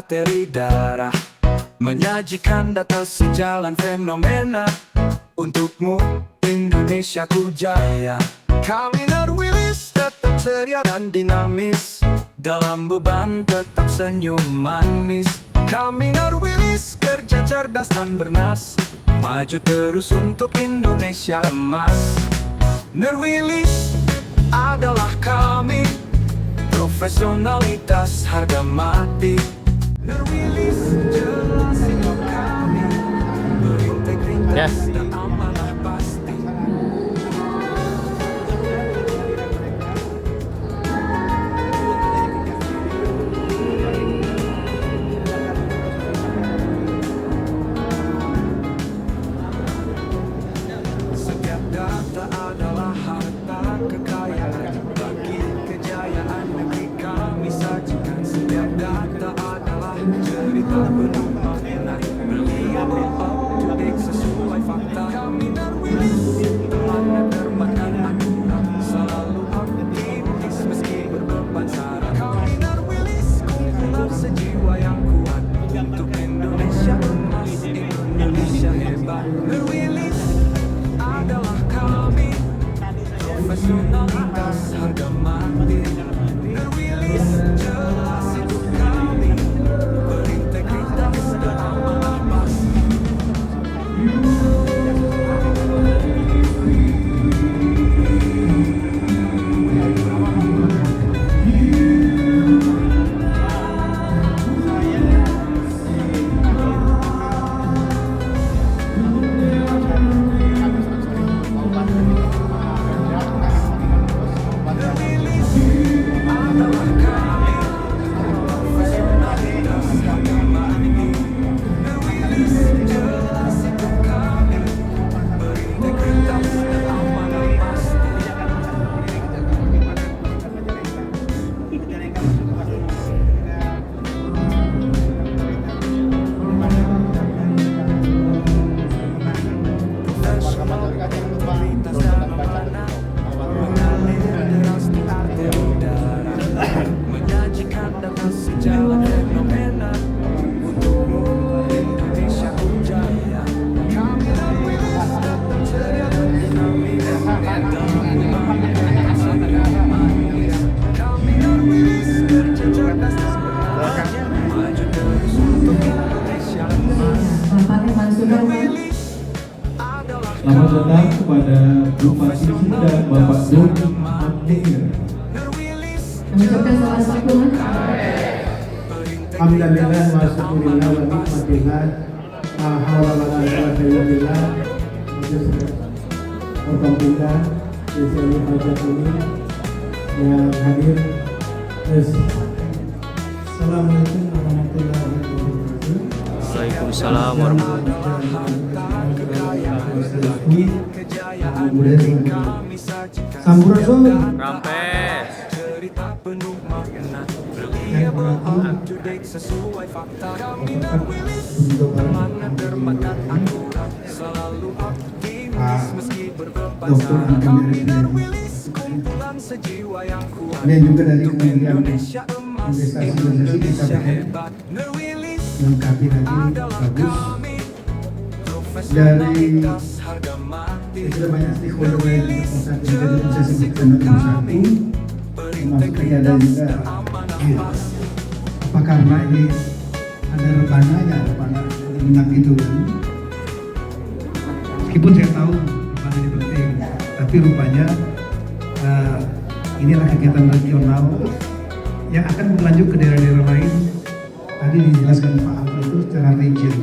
arteri darah, menyajikan data sejalan fenomena. Untukmu Indonesia ku jaya. Kami Nurwilis tetap ceria dan dinamis, dalam beban tetap senyum manis. Kami Nurwilis kerja cerdas dan bernas, maju terus untuk Indonesia emas. Nurwilis adalah kami, profesionalitas harga mati. Nurwilis jelas sikap kami, berintegritas dan amanah pasti. Setiap data adalah harta kekayaan, bagi kejayaan negeri kami sajikan. Setiap data adalah cerita penuh makna, reliable, up-to-date, sesuai fakta. Kami Nurwilis temannya termakan akurat, selalu optimis meski berbeban syarat. Kami Nurwilis kumpulan sejiwa yang kuat untuk Indonesia emas, Indonesia hebat. Nurwilis adalah kami, profesionalitas harga mati. Nurwilis jelas hidup kami, berintegritas dan amanah pasti. Menyajikan data sejalan fenomena. Untukmu Indonesia ku jaya. Kami Nurwilis tetap ceria dan dinamis, dalam beban tetap senyum manis. Kami Nurwilis kerja cerdas dan bernas, maju terus untuk Indonesia emas. Nurwilis adalah Selamat datang kepada Bupati Sumedang Bapak Dodi Mandir. Mengucapkan salah satu Alhamdulillah wa syukurillah wa nikmatillah la haula wa la quwwata illa billah. Alhamdulillah spesial hajat ini yang hadir. Assalamualaikum warahmatullahi wabarakatuh. Waalaikumsalam warahmatullahi wabarakatuh. Sampurasun. Rampes. cerita penuh makna, reliable, up-to-date, sesuai fakta. Kami Nurwilis temannya termakan akurat, selalu optimis meski berbeban syarat. Kami Nurwilis kumpulan sejiwa yang kuat Ini juga dari untuk Kementerian Indonesia emas, Investasi Indonesia KPM. hebat. Nurwilis Lengkapi lagi adalah bagus. kami, profesionalitas harga mati. Sudah banyak stakeholder yang saat ini jadi bisa sebutkan nomor satu, termasuk ini ada juga apa karena ini ada rebananya, rebana minyak itu kan. Meskipun saya tahu rebana ini penting, tapi rupanya inilah kegiatan regional yang akan berlanjut ke daerah-daerah lain. Tadi dijelaskan Pak Alfa itu secara region.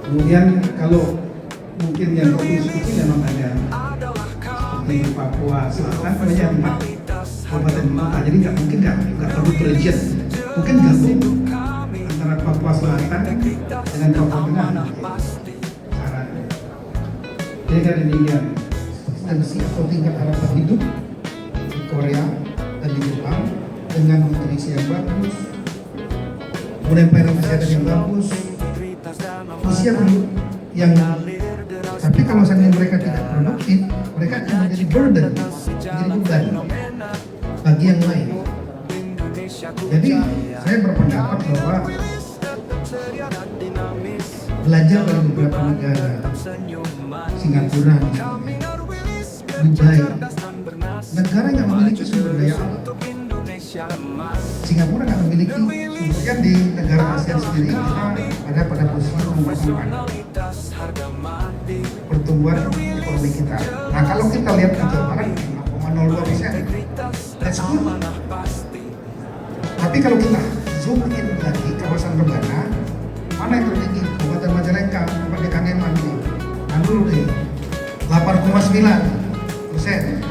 Kemudian kalau mungkin yang provinsi memang ada seperti Papua Selatan banyak tempat kabupaten kota, jadi nggak perlu region, mungkin gabung antara Papua Selatan dengan Papua Tengah caranya. Jadi kan ini yang substansi atau tingkat harapan hidup di Korea dan di Jepang dengan nutrisi yang bagus, kemudian pelayanan kesehatan yang bagus, usia penduduk yang, tapi kalau seandainya mereka tidak produktif, mereka akan menjadi burden, menjadi beban bagi yang lain. Jadi saya berpendapat bahwa belajar dari beberapa negara, Singapura misalnya, Dubai, negara yang memiliki sumber daya alam. Singapura nggak memiliki sumber, kan di negara ASEAN sendiri kita ada pada posisi nomor 4 pertumbuhan ekonomi kita. Nah kalau kita lihat di Jawa Barat 5,02%, that's good. Tapi kalau kita zoom in lagi kawasan Rebana, mana yang tertinggi? Kabupaten Majalengka, Kabupaten Kangeman, dulu deh 8,9%,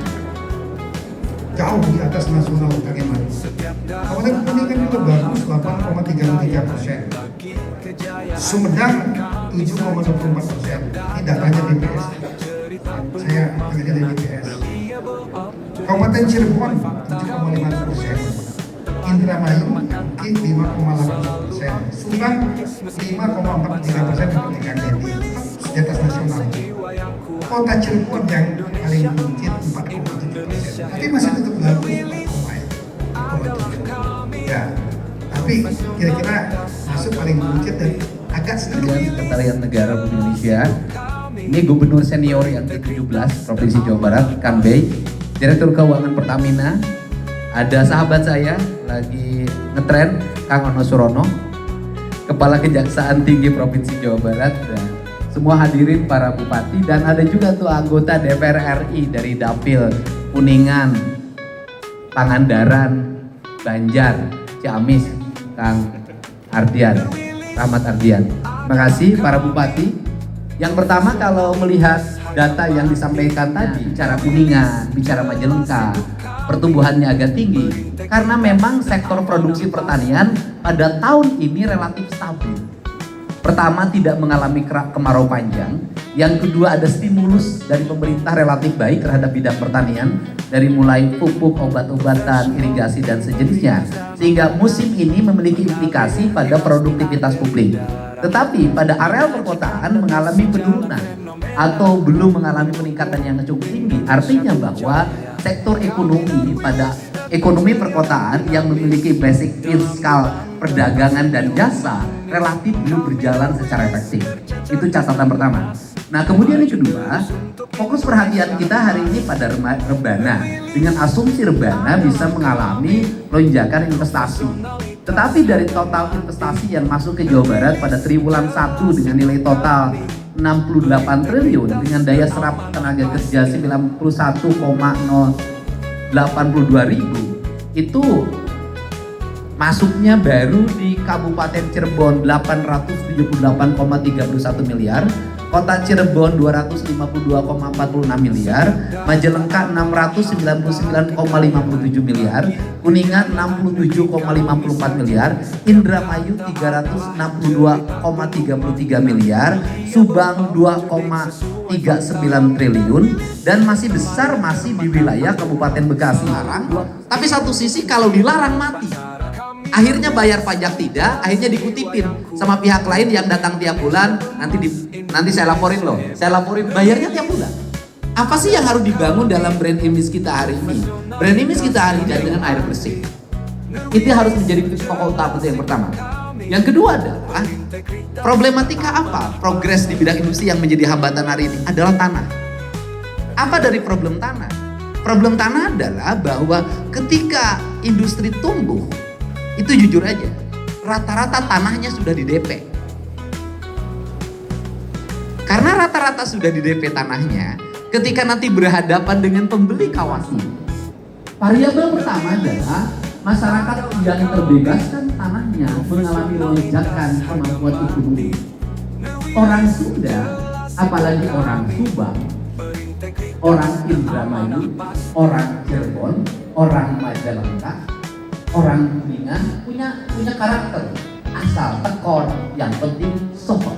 jauh di atas nasional Kangeman. Kabupaten Kuningan juga bagus 8,33%, Sumedang 7,24%. Ini datanya BPS. Saya bekerja di BPS. Kabupaten Cirebon 7,5%, Indramayu 5,8%, Subang 5,43% pendidikan tinggi di atas nasional. Kota Cirebon yang paling mungkin 4,7%, tapi masih tetap bagus 4,7%. Ya, tapi kira-kira masuk paling mungkin dan agak sedikit. Sekretariat Negara Indonesia. Ini Gubernur Senior yang ke-17 Provinsi Jawa Barat, Kang Bey, Direktur Keuangan Pertamina. Ada sahabat saya lagi ngetren, Kang Ono Surono, Kepala Kejaksaan Tinggi Provinsi Jawa Barat, dan semua hadirin para bupati, dan ada juga tuh anggota DPR RI dari Dapil, Kuningan, Pangandaran, Banjar, Ciamis, Kang Ardian, Rahmat Ardian. Terima kasih para bupati. Yang pertama, kalau melihat data yang disampaikan tadi, bicara Kuningan, bicara Majalengka, pertumbuhannya agak tinggi karena memang sektor produksi pertanian pada tahun ini relatif stabil. Pertama, tidak mengalami kemarau panjang. Yang kedua, ada stimulus dari pemerintah relatif baik terhadap bidang pertanian, dari mulai pupuk, obat-obatan, irigasi, dan sejenisnya, sehingga musim ini memiliki implikasi pada produktivitas publik. Tetapi pada areal perkotaan mengalami penurunan atau belum mengalami peningkatan yang cukup tinggi. Artinya bahwa sektor ekonomi pada ekonomi perkotaan yang memiliki basic fiskal, perdagangan, dan jasa relatif belum berjalan secara efektif. Itu catatan pertama. Nah, kemudian yang kedua, fokus perhatian kita hari ini pada Rebana, dengan asumsi Rebana bisa mengalami lonjakan investasi. Tetapi dari total investasi yang masuk ke Jawa Barat pada triwulan 1 dengan nilai total 68 triliun dengan daya serap tenaga kerja 91,082 ribu, itu masuknya baru di Kabupaten Cirebon 878,31 miliar, Kota Cirebon 252,46 miliar, Majalengka 699,57 miliar, Kuningan 67,54 miliar, Indramayu 362,33 miliar, Subang 2,39 triliun, dan masih besar masih di wilayah Kabupaten Bekasi. Tapi satu sisi kalau dilarang mati. Akhirnya bayar pajak tidak, akhirnya dikutipin sama pihak lain yang datang tiap bulan, nanti saya laporin loh, saya laporin, bayarnya tiap bulan. Apa sih yang harus dibangun dalam brand image kita hari ini? Brand image kita hari ini dengan air bersih. Itu harus menjadi pokok utama yang pertama. Yang kedua adalah problematika apa? Progres di bidang industri yang menjadi hambatan hari ini adalah tanah. Apa dari problem tanah? Problem tanah adalah bahwa ketika industri tumbuh, itu jujur aja, rata-rata tanahnya sudah di DP. Karena rata-rata sudah di DP tanahnya, ketika nanti berhadapan dengan pembeli kawasan, variabel pertama adalah masyarakat yang terbebaskan tanahnya mengalami lonjakan kemampuan ekonomi. Orang Sunda, apalagi orang Subang, orang Indramayu, orang Cirebon, orang Majalengka, orang Kuningan punya karakter asal tekor, yang penting sohor.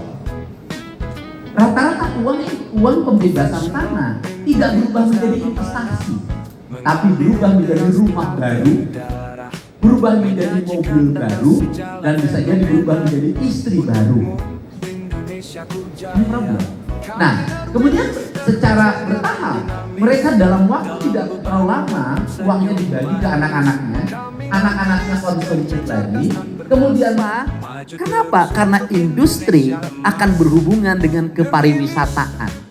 Rata-rata uang pembebasan tanah tidak berubah menjadi investasi, tapi berubah menjadi rumah baru, berubah menjadi mobil baru, dan bisa jadi berubah menjadi istri baru. Ini problem. Nah, kemudian secara bertahap mereka dalam waktu tidak terlalu lama uangnya dibagi ke anak-anaknya. anak-anaknya konsumsi lagi. Kemudian kenapa? Karena industri akan berhubungan dengan kepariwisataan.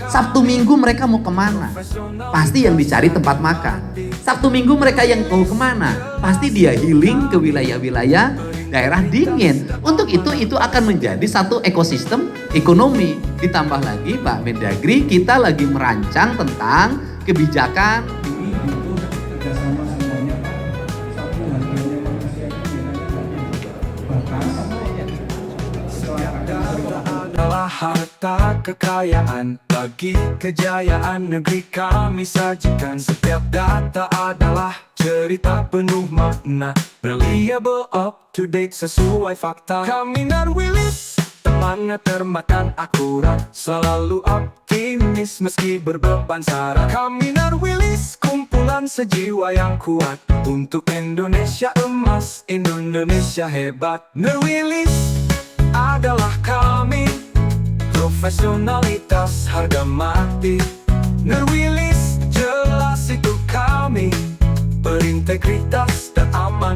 Sabtu Minggu mereka mau kemana? Pasti yang dicari tempat makan. Sabtu Minggu mereka yang mau kemana? Pasti dia healing ke wilayah-wilayah daerah dingin. Untuk itu akan menjadi satu ekosistem ekonomi. Ditambah lagi Pak Mendagri, kita lagi merancang tentang kebijakan. Ini butuh kerjasama semuanya Pak. Satu harganya manusia itu batas. adalah harta kekayaan. Bagi kejayaan negeri kami sajikan. Setiap data adalah cerita penuh makna, reliable, up to date, sesuai fakta. Kami Narwilis, semangat termakan akurat, selalu optimis meski berbeban syarat. Kami Narwilis, kumpulan sejiwa yang kuat untuk Indonesia emas, Indonesia hebat. Narwilis adalah kami, profesionalitas harga mati. Narwilis jelas itu kami, berintegritas dan aman.